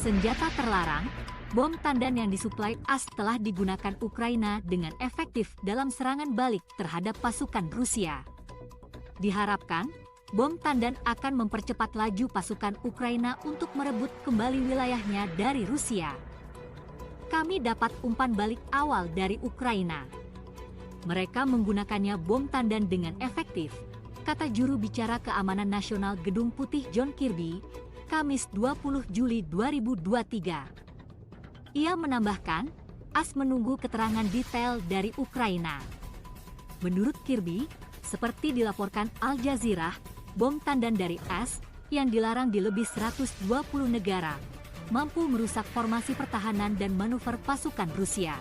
Senjata terlarang, bom tandan yang disuplai AS telah digunakan Ukraina dengan efektif dalam serangan balik terhadap pasukan Rusia. Diharapkan, bom tandan akan mempercepat laju pasukan Ukraina untuk merebut kembali wilayahnya dari Rusia. Kami dapat umpan balik awal dari Ukraina. Mereka menggunakannya bom tandan dengan efektif, kata juru bicara keamanan nasional Gedung Putih John Kirby, Kamis 20 Juli 2023. Ia menambahkan, AS menunggu keterangan detail dari Ukraina. Menurut Kirby, seperti dilaporkan Al Jazeera, bom tandan dari AS yang dilarang di lebih 120 negara, mampu merusak formasi pertahanan dan manuver pasukan Rusia.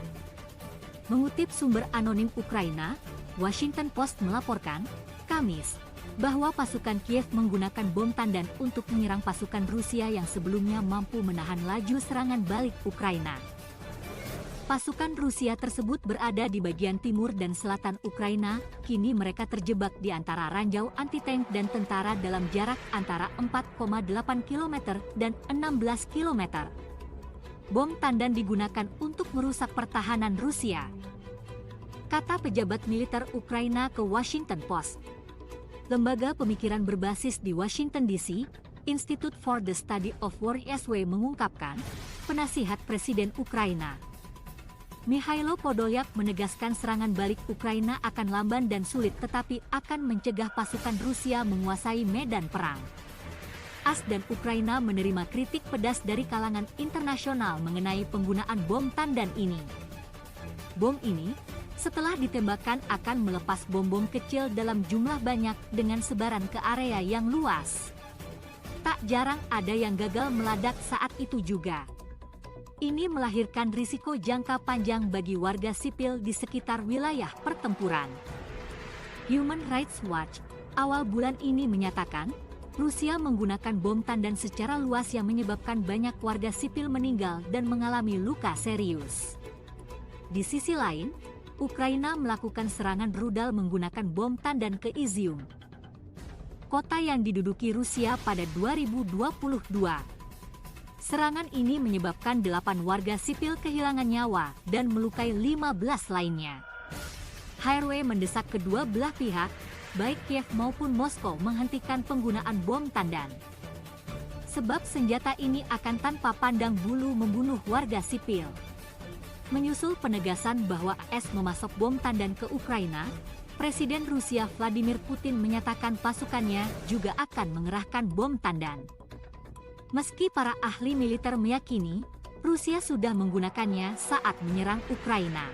Mengutip sumber anonim Ukraina, Washington Post melaporkan, Kamis, bahwa pasukan Kiev menggunakan bom tandan untuk menyerang pasukan Rusia yang sebelumnya mampu menahan laju serangan balik Ukraina. Pasukan Rusia tersebut berada di bagian timur dan selatan Ukraina, kini mereka terjebak di antara ranjau anti-tank dan tentara dalam jarak antara 4,8 km dan 16 km. Bom tandan digunakan untuk merusak pertahanan Rusia, kata pejabat militer Ukraina ke Washington Post. Lembaga pemikiran berbasis di Washington DC, Institute for the Study of War ISW mengungkapkan, penasihat Presiden Ukraina, Mikhailo Podolyak menegaskan serangan balik Ukraina akan lamban dan sulit tetapi akan mencegah pasukan Rusia menguasai medan perang. AS dan Ukraina menerima kritik pedas dari kalangan internasional mengenai penggunaan bom tandan ini. Bom ini, setelah ditembakkan akan melepas bom-bom kecil dalam jumlah banyak dengan sebaran ke area yang luas. Tak jarang ada yang gagal meledak saat itu juga. Ini melahirkan risiko jangka panjang bagi warga sipil di sekitar wilayah pertempuran. Human Rights Watch awal bulan ini menyatakan, Rusia menggunakan bom tandan secara luas yang menyebabkan banyak warga sipil meninggal dan mengalami luka serius. Di sisi lain, Ukraina melakukan serangan rudal menggunakan bom tandan ke Izium, kota yang diduduki Rusia pada 2022. Serangan ini menyebabkan 8 warga sipil kehilangan nyawa dan melukai 15 lainnya. HRW mendesak kedua belah pihak, baik Kiev maupun Moskow menghentikan penggunaan bom tandan. Sebab senjata ini akan tanpa pandang bulu membunuh warga sipil. Menyusul penegasan bahwa AS memasok bom tandan ke Ukraina, Presiden Rusia Vladimir Putin menyatakan pasukannya juga akan mengerahkan bom tandan. Meski para ahli militer meyakini, Rusia sudah menggunakannya saat menyerang Ukraina.